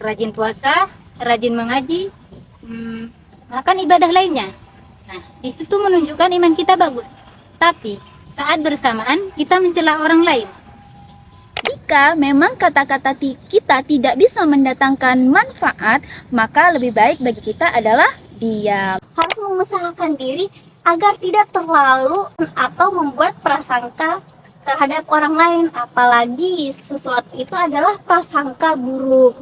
rajin puasa, rajin mengaji, melakukan ibadah lainnya. Nah, di situ menunjukkan iman kita bagus. Tapi saat bersamaan kita mencela orang lain. Jika memang kata-kata kita tidak bisa mendatangkan manfaat, maka lebih baik bagi kita adalah diam. Harus mengusahakan diri agar tidak terlalu atau membuat prasangka terhadap orang lain, apalagi sesuatu itu adalah prasangka buruk.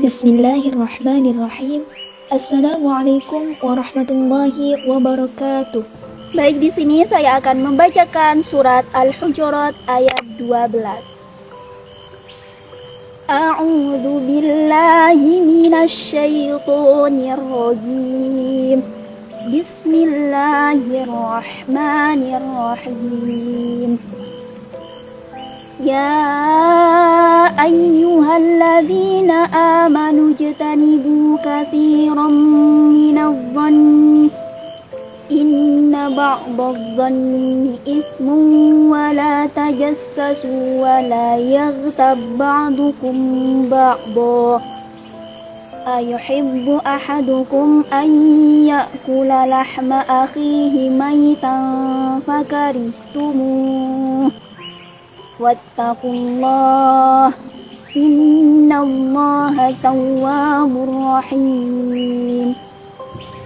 Bismillahirrahmanirrahim. Assalamualaikum warahmatullahi wabarakatuh. Baik, di sini saya akan membacakan surat Al-Hujurat ayat 12. A'udzu billahi minasy syaithanir rajim. Bismillahirrahmanirrahim. Ya ayyuhalladzina amanu jtanibu katsiran minadh-dhanni inna ba'dadh-dhanni itsmun wa la tajassasu wa la yaghtab ba'dukum ba'dha ayuhibbu ahadukum an ya'kula lahma akhihi maytan fakarihtumuh wattaqullah innallaha tawwabur rahim.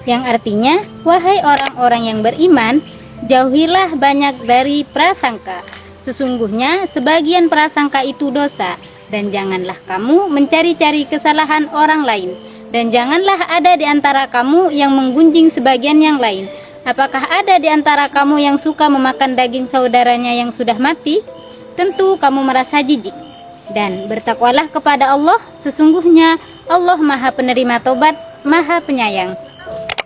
Yang artinya, wahai orang-orang yang beriman, jauhilah banyak dari prasangka. Sesungguhnya sebagian prasangka itu dosa, dan janganlah kamu mencari-cari kesalahan orang lain, dan janganlah ada di antara kamu yang menggunjing sebagian yang lain. Apakah ada di antara kamu yang suka memakan daging saudaranya yang sudah mati? Tentu kamu merasa jijik. Dan bertakwalah kepada Allah, sesungguhnya Allah Maha Penerima Tobat, Maha Penyayang.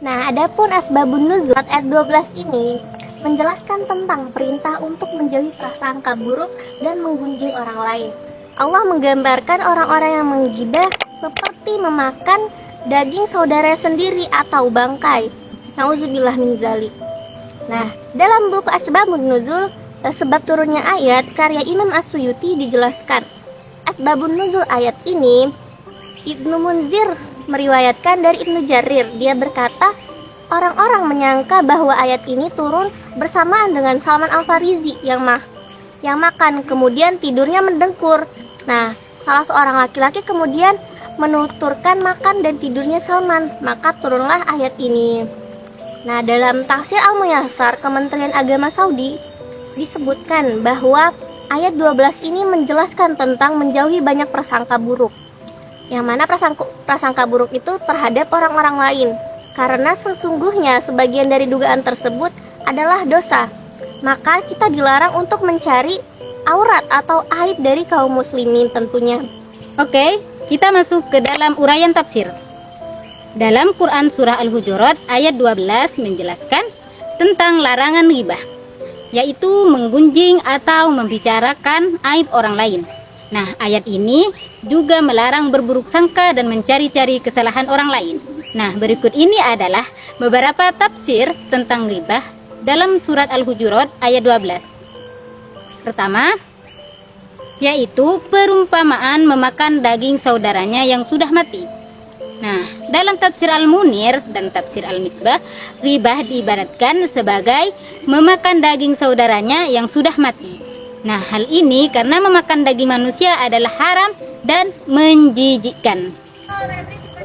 Nah, adapun asbabun nuzul ayat 12 ini menjelaskan tentang perintah untuk menjauhi prasangka buruk dan menggunjing orang lain. Allah menggambarkan orang-orang yang menggibah seperti memakan daging saudara sendiri atau bangkai. Nauzubillah min zalik. Nah, dalam buku Asbabun Nuzul, sebab turunnya ayat karya Imam As-Suyuti dijelaskan. Asbabun nuzul ayat ini Ibnu Munzir meriwayatkan dari Ibnu Jarir. Dia berkata, orang-orang menyangka bahwa ayat ini turun bersamaan dengan Salman Al-Farisi yang makan kemudian tidurnya mendengkur. Nah, salah seorang laki-laki kemudian menuturkan makan dan tidurnya Salman, maka turunlah ayat ini. Nah, dalam tafsir Al-Muyassar Kementerian Agama Saudi disebutkan bahwa ayat 12 ini menjelaskan tentang menjauhi banyak prasangka buruk. Yang mana prasangka buruk itu terhadap orang-orang lain. Karena sesungguhnya sebagian dari dugaan tersebut adalah dosa. Maka kita dilarang untuk mencari aurat atau aib dari kaum muslimin tentunya. Oke, kita masuk ke dalam uraian tafsir. Dalam Quran Surah Al-Hujurat ayat 12 menjelaskan tentang larangan ghibah, yaitu menggunjing atau membicarakan aib orang lain. Nah, ayat ini juga melarang berburuk sangka dan mencari-cari kesalahan orang lain. Nah, berikut ini adalah beberapa tafsir tentang ghibah dalam surat Al-Hujurat ayat 12. Pertama, yaitu perumpamaan memakan daging saudaranya yang sudah mati. Nah, dalam tafsir Al-Munir dan tafsir Al-Misbah, ghibah diibaratkan sebagai memakan daging saudaranya yang sudah mati. Nah, hal ini karena memakan daging manusia adalah haram dan menjijikkan.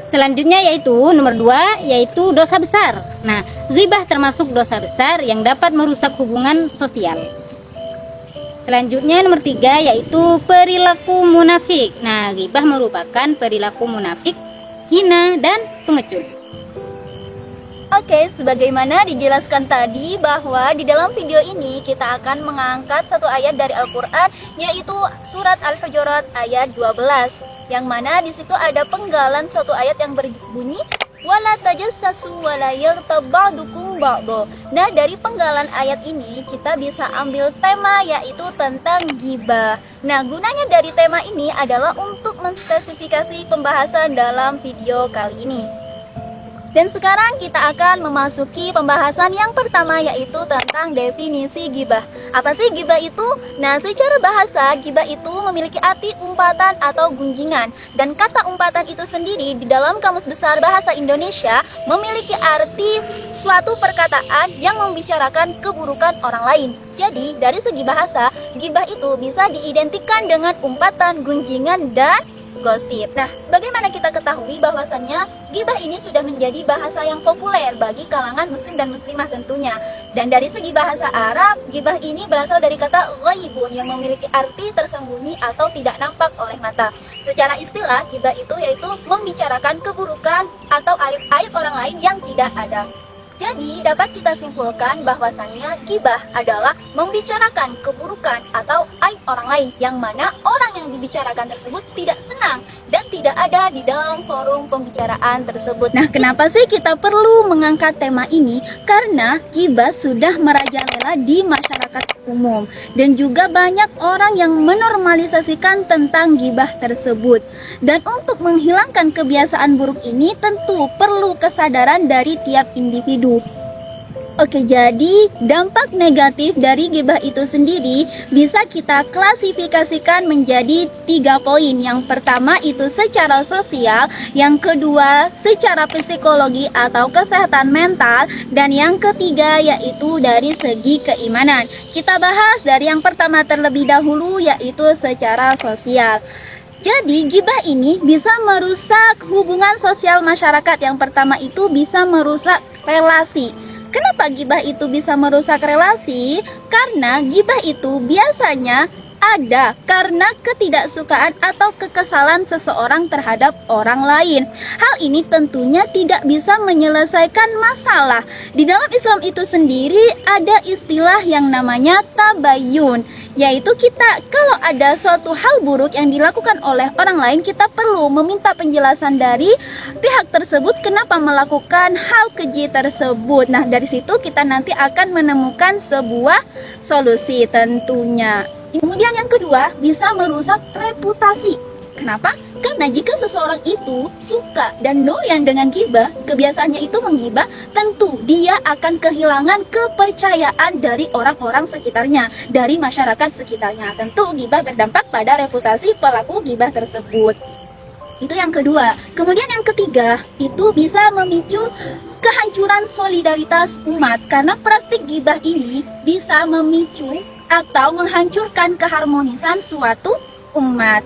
Selanjutnya yaitu nomor 2, yaitu dosa besar. Nah, ghibah termasuk dosa besar yang dapat merusak hubungan sosial. Selanjutnya nomor 3, yaitu perilaku munafik. Nah, ghibah merupakan perilaku munafik, hina dan pengecut. Oke, sebagaimana dijelaskan tadi bahwa di dalam video ini kita akan mengangkat satu ayat dari Al-Quran, yaitu surat Al-Hujurat ayat 12, yang mana di situ ada penggalan suatu ayat yang berbunyi wala tajassasu wala yaghtab ba'dukum ba'dha. Nah, dari penggalan ayat ini kita bisa ambil tema yaitu tentang ghibah. Nah, gunanya dari tema ini adalah untuk menspesifikasi pembahasan dalam video kali ini. Dan sekarang kita akan memasuki pembahasan yang pertama, yaitu tentang definisi ghibah. Apa sih ghibah itu? Nah, secara bahasa, ghibah itu memiliki arti umpatan atau gunjingan. Dan kata umpatan itu sendiri di dalam Kamus Besar Bahasa Indonesia memiliki arti suatu perkataan yang membicarakan keburukan orang lain. Jadi, dari segi bahasa, ghibah itu bisa diidentikan dengan umpatan, gunjingan, dan gosip. Nah, sebagaimana kita ketahui bahwasannya ghibah ini sudah menjadi bahasa yang populer bagi kalangan muslim dan muslimah tentunya. Dan dari segi bahasa Arab, ghibah ini berasal dari kata ghaibun yang memiliki arti tersembunyi atau tidak nampak oleh mata. Secara istilah, ghibah itu yaitu membicarakan keburukan atau aib-aib orang lain yang tidak ada. Jadi, dapat kita simpulkan bahwasannya ghibah adalah membicarakan keburukan atau aib orang lain yang mana orang yang dibicarakan tersebut tidak senang dan tidak ada di dalam forum pembicaraan tersebut. Nah, kenapa sih kita perlu mengangkat tema ini? Karena ghibah sudah merajalela di masyarakat umum dan juga banyak orang yang menormalisasikan tentang ghibah tersebut. Dan untuk menghilangkan kebiasaan buruk ini tentu perlu kesadaran dari tiap individu. Oke, jadi dampak negatif dari ghibah itu sendiri bisa kita klasifikasikan menjadi 3 poin. Yang pertama itu secara sosial, yang kedua secara psikologi atau kesehatan mental, dan yang ketiga yaitu dari segi keimanan. Kita bahas dari yang pertama terlebih dahulu, yaitu secara sosial. Jadi ghibah ini bisa merusak hubungan sosial masyarakat. Yang pertama itu bisa merusak relasi. Kenapa ghibah itu bisa merusak relasi? Karena ghibah itu biasanya ada karena ketidaksukaan atau kekesalan seseorang terhadap orang lain. Hal ini tentunya tidak bisa menyelesaikan masalah. Di dalam Islam itu sendiri ada istilah yang namanya tabayyun, yaitu kita kalau ada suatu hal buruk yang dilakukan oleh orang lain, kita perlu meminta penjelasan dari pihak tersebut kenapa melakukan hal keji tersebut. Nah, dari situ kita nanti akan menemukan sebuah solusi tentunya. Kemudian yang kedua, bisa merusak reputasi. Kenapa? Karena jika seseorang itu suka dan doyan dengan ghibah, kebiasaannya itu menggibah, tentu dia akan kehilangan kepercayaan dari orang-orang sekitarnya, dari masyarakat sekitarnya. Tentu ghibah berdampak pada reputasi pelaku ghibah tersebut. Itu yang kedua. Kemudian yang ketiga, itu bisa memicu kehancuran solidaritas umat. Karena praktik ghibah ini bisa memicu atau menghancurkan keharmonisan suatu umat.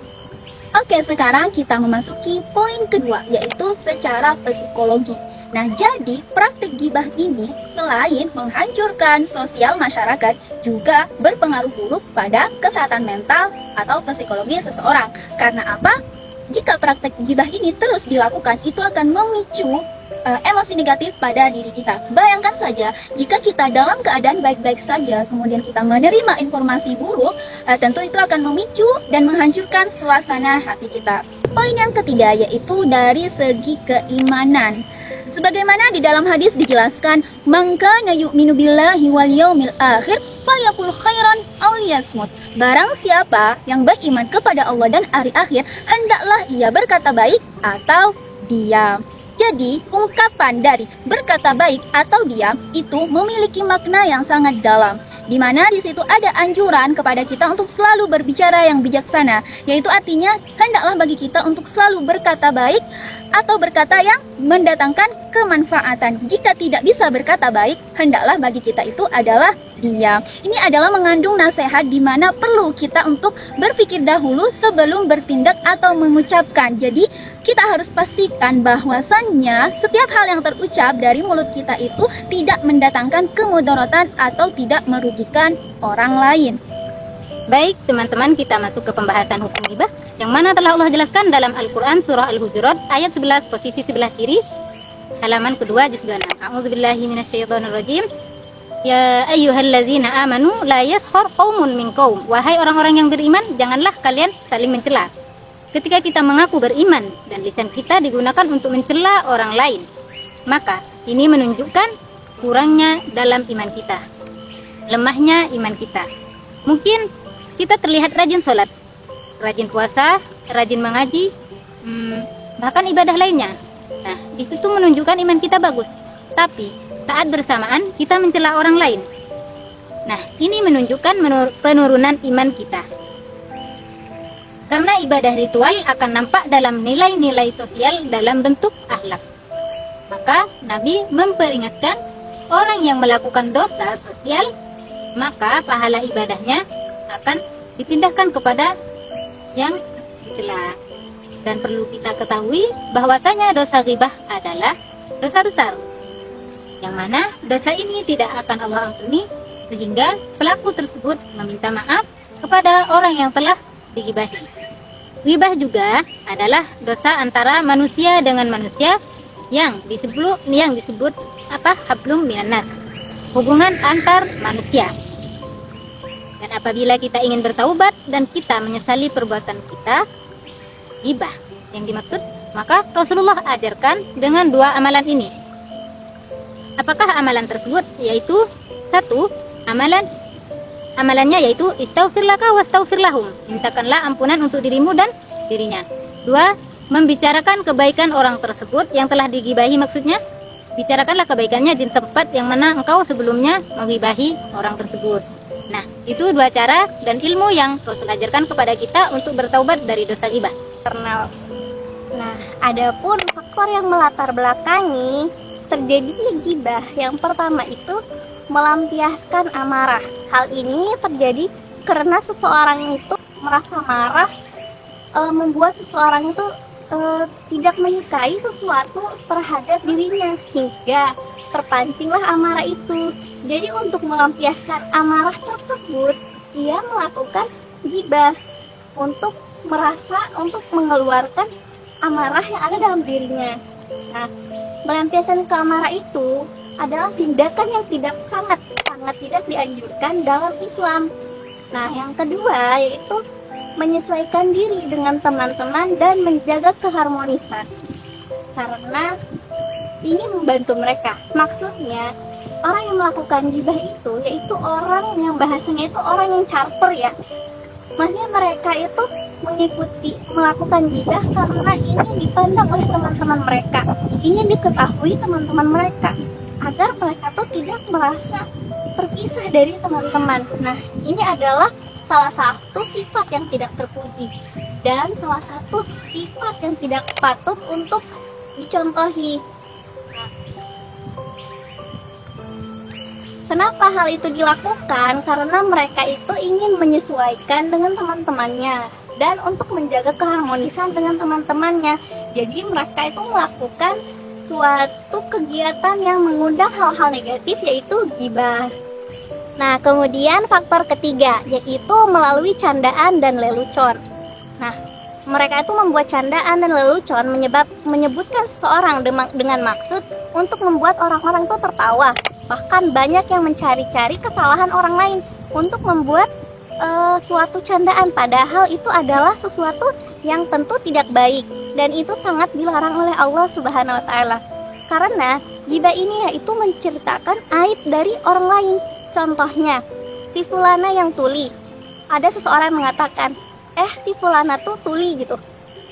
Oke, sekarang kita memasuki poin kedua, yaitu secara psikologi. Nah, jadi praktik ghibah ini selain menghancurkan sosial masyarakat, juga berpengaruh buruk pada kesehatan mental atau psikologi seseorang. Karena apa? Jika praktik ghibah ini terus dilakukan, itu akan memicu emosi negatif pada diri kita. Bayangkan saja, jika kita dalam keadaan baik-baik saja, kemudian kita menerima informasi buruk, tentu itu akan memicu dan menghancurkan suasana hati kita. Poin yang ketiga yaitu dari segi keimanan. Sebagaimana di dalam hadis dijelaskan, "Man kana yu'minu billahi wal yaumil akhir falyaqul khairan aw liyasmut." Barang siapa yang beriman kepada Allah dan hari akhir, hendaklah ia berkata baik atau diam. Jadi, ungkapan dari berkata baik atau diam itu memiliki makna yang sangat dalam, di mana di situ ada anjuran kepada kita untuk selalu berbicara yang bijaksana, yaitu artinya hendaklah bagi kita untuk selalu berkata baik atau berkata yang mendatangkan kemanfaatan. Jika tidak bisa berkata baik, hendaklah bagi kita itu adalah diam. Ini adalah mengandung nasihat di mana perlu kita untuk berpikir dahulu sebelum bertindak atau mengucapkan. Jadi kita harus pastikan bahwasannya setiap hal yang terucap dari mulut kita itu tidak mendatangkan kemudaratan atau tidak merugikan orang lain. Baik teman-teman, kita masuk ke pembahasan hukum ghibah yang mana telah Allah jelaskan dalam Al-Quran surah Al-Hujurat ayat 11 posisi sebelah kiri. halaman kedua juz 26. A'udzubillahi minasyaitonirrajim. Ya ayyuhalladzina amanu la yaskhar qaumun min qaum. Wahai orang-orang yang beriman, janganlah kalian saling mencela. Ketika kita mengaku beriman dan lisan kita digunakan untuk mencela orang lain, maka ini menunjukkan kurangnya dalam iman kita, lemahnya iman kita. Mungkin kita terlihat rajin sholat, rajin puasa, rajin mengaji, bahkan ibadah lainnya. Nah, di situ menunjukkan iman kita bagus. Tapi saat bersamaan kita mencela orang lain. Nah, ini menunjukkan penurunan iman kita. Karena ibadah ritual akan nampak dalam nilai-nilai sosial dalam bentuk akhlak. Maka Nabi memperingatkan orang yang melakukan dosa sosial, maka pahala ibadahnya akan dipindahkan kepada yang dicela. Dan perlu kita ketahui bahwasanya dosa ghibah adalah dosa besar, yang mana dosa ini tidak akan Allah ampuni, sehingga pelaku tersebut meminta maaf kepada orang yang telah dighibahi. Ghibah juga adalah dosa antara manusia dengan manusia yang disebut hablum minan nas, hubungan antar manusia. Dan apabila kita ingin bertaubat dan kita menyesali perbuatan kita, ghibah yang dimaksud, maka Rasulullah ajarkan dengan dua amalan ini. Apakah amalan tersebut? Yaitu satu, amalannya yaitu istaghfir laka wastaghfir lahum, mintakanlah ampunan untuk dirimu dan dirinya. Dua, membicarakan kebaikan orang tersebut yang telah digibahi, maksudnya bicarakanlah kebaikannya di tempat yang mana engkau sebelumnya menggibahi orang tersebut. Nah, itu dua cara dan ilmu yang Rasul ajarkan kepada kita untuk bertaubat dari dosa ghibah. Nah, adapun faktor yang melatar belakangi terjadinya ghibah, yang pertama itu melampiaskan amarah. Hal ini terjadi karena seseorang itu merasa marah, membuat seseorang itu tidak menyukai sesuatu terhadap dirinya, hingga terpancinglah amarah itu. Jadi untuk melampiaskan amarah tersebut, ia melakukan ghibah untuk mengeluarkan amarah yang ada dalam dirinya. Nah, melampiaskan keamarah itu adalah tindakan yang sangat tidak dianjurkan dalam Islam. Nah, yang kedua yaitu menyesuaikan diri dengan teman-teman dan menjaga keharmonisan, karena ini membantu mereka. Maksudnya orang yang melakukan ghibah itu yaitu orang yang bahasanya itu orang yang caper ya. Maksudnya mereka itu melakukan ghibah karena ingin dipandang oleh teman-teman mereka, ingin diketahui teman-teman mereka, agar mereka tuh tidak merasa terpisah dari teman-teman. Nah, ini adalah salah satu sifat yang tidak terpuji dan salah satu sifat yang tidak patut untuk dicontohi. Kenapa hal itu dilakukan? Karena mereka itu ingin menyesuaikan dengan teman-temannya dan untuk menjaga keharmonisan dengan teman-temannya. Jadi mereka itu melakukan suatu kegiatan yang mengundang hal-hal negatif, yaitu ghibah. Nah, kemudian faktor ketiga yaitu melalui candaan dan lelucon. Nah, mereka itu membuat candaan dan lelucon menyebutkan seseorang dengan maksud untuk membuat orang-orang itu tertawa. Bahkan banyak yang mencari-cari kesalahan orang lain untuk membuat suatu candaan, padahal itu adalah sesuatu yang tentu tidak baik dan itu sangat dilarang oleh Allah Subhanahu wa taala. Karena ghibah ini yaitu menceritakan aib dari orang lain. Contohnya, si fulana yang tuli. Ada seseorang mengatakan, si fulana tuh tuli gitu.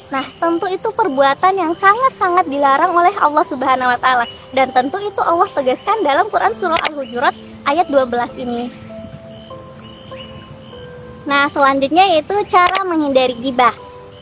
Nah, tentu itu perbuatan yang sangat-sangat dilarang oleh Allah Subhanahu wa taala, dan tentu itu Allah tegaskan dalam Quran surah Al-Hujurat ayat 12 ini. Nah, selanjutnya yaitu cara menghindari ghibah.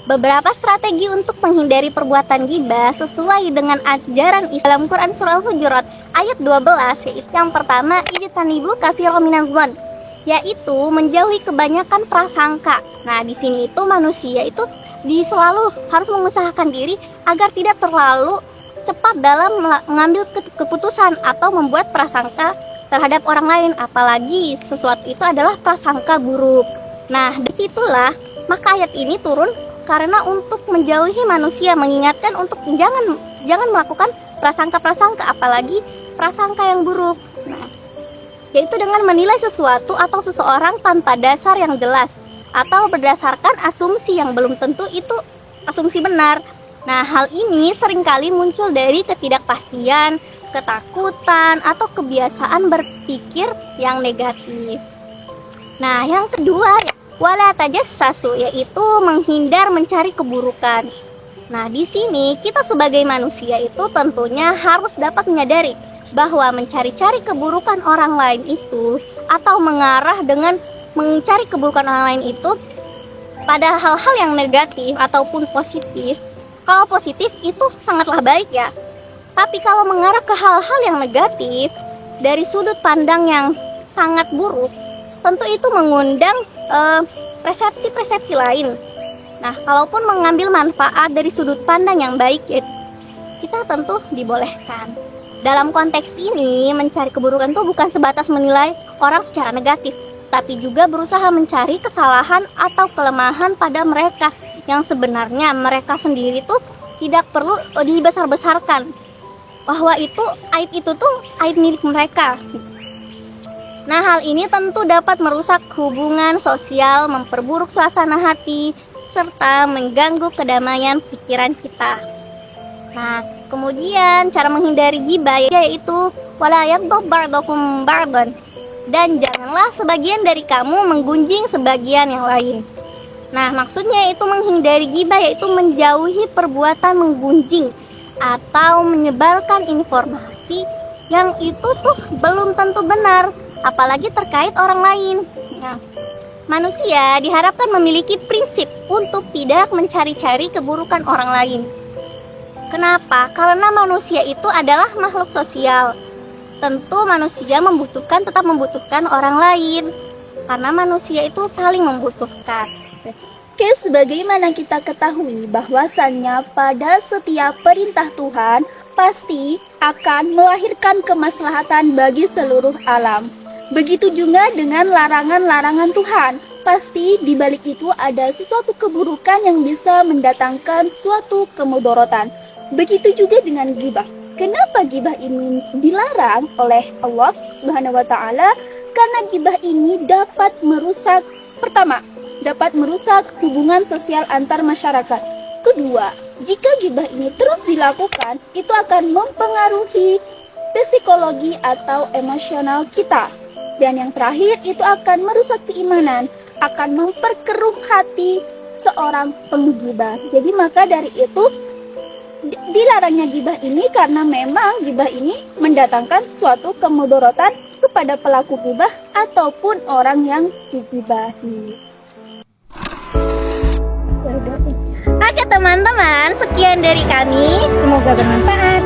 Beberapa strategi untuk menghindari perbuatan ghibah sesuai dengan ajaran Islam Quran surah Al-Hujurat ayat 12, yaitu yang pertama, ijtanibu katsiran minadh-dhon, yaitu menjauhi kebanyakan prasangka. Nah, di sini itu manusia itu selalu harus mengusahakan diri agar tidak terlalu cepat dalam mengambil keputusan atau membuat prasangka terhadap orang lain, apalagi sesuatu itu adalah prasangka buruk. Nah, disitulah maka ayat ini turun karena untuk menjauhi manusia, mengingatkan untuk jangan melakukan prasangka-prasangka, apalagi prasangka yang buruk. Nah, yaitu dengan menilai sesuatu atau seseorang tanpa dasar yang jelas atau berdasarkan asumsi yang belum tentu itu asumsi benar. Nah, hal ini seringkali muncul dari ketidakpastian, ketakutan, atau kebiasaan berpikir yang negatif. Nah, yang kedua, wala tajassasu, yaitu menghindar mencari keburukan. Nah, di sini kita sebagai manusia itu tentunya harus dapat menyadari bahwa mencari-cari keburukan orang lain itu atau mengarah dengan mencari keburukan orang lain itu pada hal-hal yang negatif ataupun positif. Kalau positif itu sangatlah baik ya. Tapi kalau mengarah ke hal-hal yang negatif dari sudut pandang yang sangat buruk, tentu itu mengundang persepsi-persepsi lain. Nah, kalaupun mengambil manfaat dari sudut pandang yang baik, ya, kita tentu dibolehkan. Dalam konteks ini, mencari keburukan itu bukan sebatas menilai orang secara negatif, tapi juga berusaha mencari kesalahan atau kelemahan pada mereka yang sebenarnya mereka sendiri tuh tidak perlu dibesar-besarkan, bahwa aib itu tuh aib milik mereka. Nah, hal ini tentu dapat merusak hubungan sosial, memperburuk suasana hati, serta mengganggu kedamaian pikiran kita. Nah, kemudian cara menghindari ghibah yaitu wala yaghdab ba'dukum ba'dan, dan janganlah sebagian dari kamu menggunjing sebagian yang lain. Nah, maksudnya itu menghindari ghibah yaitu menjauhi perbuatan menggunjing atau menyebarkan informasi yang itu tuh belum tentu benar, apalagi terkait orang lain. Nah, manusia diharapkan memiliki prinsip untuk tidak mencari-cari keburukan orang lain. Kenapa? Karena manusia itu adalah makhluk sosial. Tentu manusia tetap membutuhkan orang lain, karena manusia itu saling membutuhkan. Oke, sebagaimana kita ketahui bahwasannya pada setiap perintah Tuhan pasti akan melahirkan kemaslahatan bagi seluruh alam. Begitu juga dengan larangan-larangan Tuhan. Pasti di balik itu ada sesuatu keburukan yang bisa mendatangkan suatu kemudorotan. Begitu juga dengan ghibah. Kenapa ghibah ini dilarang oleh Allah Subhanahu wa taala? Karena ghibah ini dapat merusak, pertama, dapat merusak hubungan sosial antar masyarakat. Kedua, jika ghibah ini terus dilakukan, itu akan mempengaruhi psikologi atau emosional kita. Dan yang terakhir, itu akan merusak keimanan, akan memperkeruh hati seorang penggibah. Jadi maka dari itu dilarangnya ghibah ini karena memang ghibah ini mendatangkan suatu kemudorotan kepada pelaku ghibah ataupun orang yang dighibahi. Oke teman-teman, sekian dari kami. Semoga bermanfaat.